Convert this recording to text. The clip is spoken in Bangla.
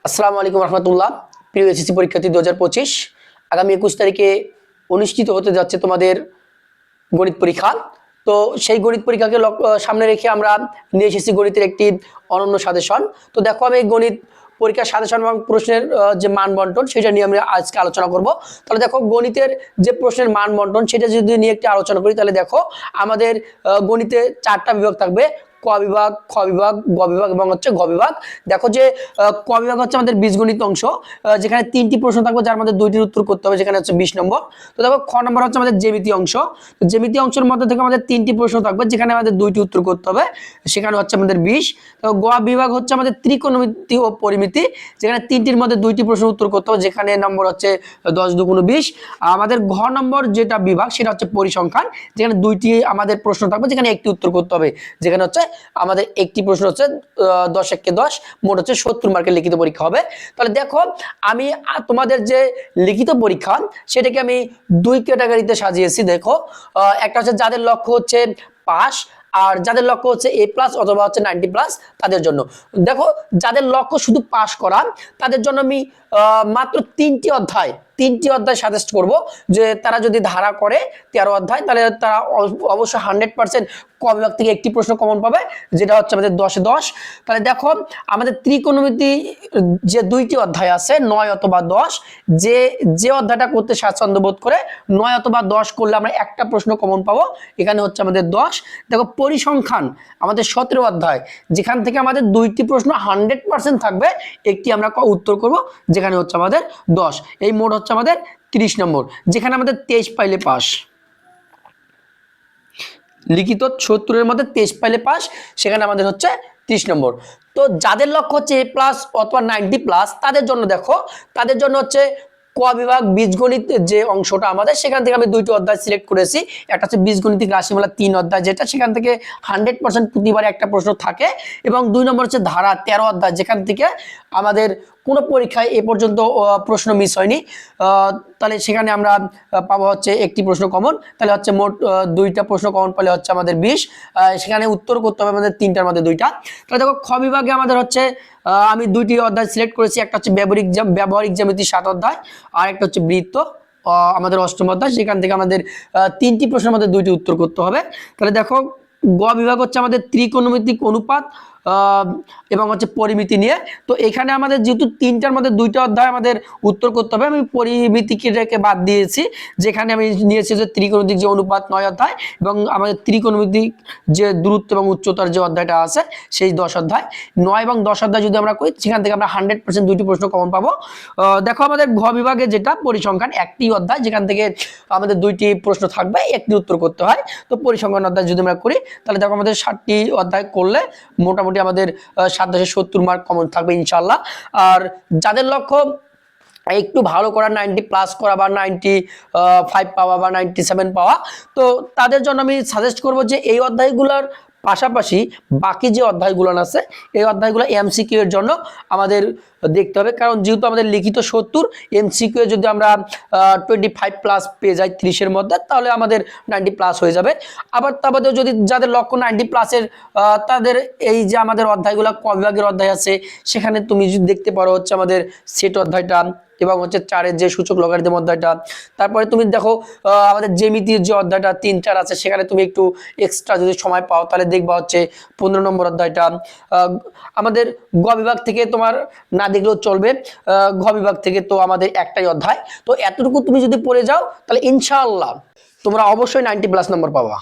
আসসালামু আলাইকুম রহমতুল্লাহ। প্রিয় এসএসসি পরীক্ষার্থী 2025 আগামী 21 তারিখে অনুষ্ঠিত হতে যাচ্ছে তোমাদের গণিত পরীক্ষা। তো সেই গণিত পরীক্ষাকে সামনে রেখে আমরা নিয়ে এসেছি গণিতের একটি অনন্য সাজেশন। তো দেখো, আমি গণিত পরীক্ষার সাজেশন এবং প্রশ্নের যে মান বন্টন সেটা নিয়ে আমরা আজকে আলোচনা করব। তাহলে দেখো, গণিতের যে প্রশ্নের মান বন্টন সেটা যদি নিয়ে একটি আলোচনা করি, তাহলে দেখো আমাদের গণিতে 4টা বিভাগ থাকবে: ক বিভাগ, খ বিভাগ, গ বিভাগ এবং হচ্ছে গ বিভাগ। দেখো যে ক বিভাগ হচ্ছে আমাদের বীজগণিত অংশ, যেখানে 3টি প্রশ্ন থাকবে, যার মধ্যে 2টির উত্তর করতে হবে, যেখানে হচ্ছে 20 নম্বর। তো দেখো, খ নম্বর হচ্ছে আমাদের জ্যামিতি অংশ। তো জ্যামিতি অংশের মধ্যে থেকে আমাদের 3টি প্রশ্ন থাকবে, যেখানে আমাদের 2টি উত্তর করতে হবে, সেখানে হচ্ছে আমাদের 20। তো গ বিভাগ হচ্ছে আমাদের ত্রিকোণমিতি ও পরিমিতি, যেখানে 3টির মধ্যে 2টি প্রশ্ন উত্তর করতে হবে, যেখানে নম্বর হচ্ছে 10 দুগুণ 20। আমাদের ঘ নম্বর যেটা বিভাগ সেটা হচ্ছে পরিসংখ্যান, যেখানে 2টি আমাদের প্রশ্ন থাকবে, যেখানে একটি উত্তর করতে হবে, যেখানে হচ্ছে আমাদের একটি প্রশ্ন হচ্ছে 10 একে 10, মোট হচ্ছে 70 মার্কের লিখিত পরীক্ষা হবে। তাহলে দেখো, আমি তোমাদের যে লিখিত পরীক্ষা সেটাকে আমি 2 ক্যাটাগরিতে সাজিয়েছি। দেখো, একটা হচ্ছে যাদের লক্ষ্য হচ্ছে পাস, আর যাদের লক্ষ্য হচ্ছে A+ অথবা হচ্ছে 90+, তাদের জন্য। দেখো, যাদের লক্ষ্য শুধু পাস করা, তাদের জন্য আমি মাত্র 3টি অধ্যায় সাজেস্ট করব। যে তারা যদি ধারা করে 13 অধ্যায়, তাহলে তারা অবশ্যই 100% ক বিভাগ থেকে একটি প্রশ্ন কমন পাবে, যেটা হচ্ছে আমাদের 10 এ 10। তাহলে দেখো, আমাদের ত্রিকোণমিতি যে 2টি অধ্যায় আছে, 9 অথবা 10, যে অধ্যায়টা করতে স্বাচ্ছন্দ্য বোধ করে 9 অথবা 10 করলে আমরা একটা প্রশ্ন কমন পাবো, এখানে হচ্ছে আমাদের 10। দেখো, পরিসংখ্যান আমাদের 17 অধ্যায়, যেখান থেকে আমাদের 2টি প্রশ্ন 100% থাকবে, একটি আমরা উত্তর করব, যেখানে হচ্ছে আমাদের 10। এই মোট হচ্ছে আমাদের 30 নম্বর, যেখানে আমাদের 23 পাইলে পাস। লিখিত 70-এর মধ্যে 23 পাইলে পাস, সেখানে আমাদের হচ্ছে 30 নম্বর। তো যাদের লক্ষ্য হচ্ছে A+ অথবা 90+, তাদের জন্য দেখো, তাদের জন্য হচ্ছে ক বিভাগ বীজগণিত যে অংশটা আমাদের, সেখান থেকে আমি 2টি অধ্যায় সিলেক্ট করেছি। একটা হচ্ছে বীজগণিতিক রাশিমালা 3 অধ্যায়, যেটা সেখান থেকে 100% প্রতিবারে একটা প্রশ্ন থাকে, এবং 2 নম্বর হচ্ছে ধারা 13 অধ্যায়, যেখান থেকে আমাদের কোনো পরীক্ষায় এ পর্যন্ত প্রশ্ন মিস হয়নি। তাহলে সেখানে আমরা পাবো হচ্ছে একটি প্রশ্ন কমন, তাহলে হচ্ছে মোট 2টা প্রশ্ন কমন পেলে হচ্ছে আমাদের 20। সেখানে উত্তর করতে হবে আমাদের 3টার মধ্যে 2টা। তাহলে দেখো, খ বিভাগে আমাদের হচ্ছে আমি 2টি অধ্যায় সিলেক্ট করেছি। একটা হচ্ছে ব্যবহারিক জ্যামিতি 7 অধ্যায়, আর একটা হচ্ছে বৃত্ত আমাদের 8ম অধ্যায়, সেখান থেকে আমাদের 3টি প্রশ্নের মধ্যে 2টি উত্তর করতে হবে। তাহলে দেখো, গ বিভাগ হচ্ছে আমাদের ত্রিকোণমিতিক অনুপাত এবং হচ্ছে পরিমিতি নিয়ে। তো এখানে আমাদের যেহেতু 3টার মধ্যে 2টা অধ্যায় আমাদের উত্তর করতে হবে, আমি পরিমিতিকে বাদ দিয়েছি, যেখানে আমি নিয়েছি যে ত্রিকোণমিতিক যে অনুপাত 9 অধ্যায়, এবং আমাদের ত্রিকোণমিতিক যে দূরত্ব এবং উচ্চতার যে অধ্যায়টা আছে সেই 10 অধ্যায়। 9 এবং 10 অধ্যায় যদি আমরা করি, সেখান থেকে আমরা 100% 2টি প্রশ্ন কমন পাবো। দেখো, আমাদের ঘ বিভাগে যেটা পরিসংখ্যান, একটি অধ্যায়, যেখান থেকে আমাদের 2টি প্রশ্ন থাকবে, একটি উত্তর করতে হয়। তো পরিসংখ্যান অধ্যায় যদি আমরা করি, তাহলে দেখো আমাদের 7টি অধ্যায় করলে মোটামুটি আমাদের 7/70 মার্ক কমন থাকবে ইনশাল্লাহ। আর যাদের লক্ষ্য একটু ভালো করা, 90+ করা বা 95 পাওয়া বা 97 পাওয়া, তো তাদের জন্য আমি সাজেস্ট করব যে এই অধ্যায়গুলোর পাশাপাশি বাকি যে অধ্যায়গুলো আছে, এই অধ্যায়গুলো MCQ এর জন্য আমাদের দেখতে হবে। কারণ যেহেতু আমাদের লিখিত 70, MCQ এ যদি আমরা 25+ পেয়ে যাই 30-এর মধ্যে, তাহলে আমাদের 90+ হয়ে যাবে। আবার তারপরেও যদি যাদের লক্ষ্য 90+-এর, তাদের এই যে আমাদের অধ্যায়গুলো ক বিভাগের অধ্যায় আছে, সেখানে তুমি যদি দেখতে পারো হচ্ছে আমাদের সেট অধ্যায়টা, এবং হচ্ছে 4-এর যে সূচক লগারিদম অধ্যায়টা। তারপরে তুমি দেখো, আমাদের জ্যামিতির যে অধ্যায়টা 3-4 আছে, সেখানে তুমি একটু এক্সট্রা যদি সময় পাও, তাহলে দেখবা হচ্ছে 15 নম্বর অধ্যায়টা। আমাদের গ বিভাগ থেকে তোমার না দেখলেও চলবে, ঘ বিভাগ থেকে তো আমাদের একটাই অধ্যায়। তো এতটুকু তুমি যদি পড়ে যাও, তাহলে ইনশাআল্লাহ তোমরা অবশ্যই 90+ নম্বর পাবা।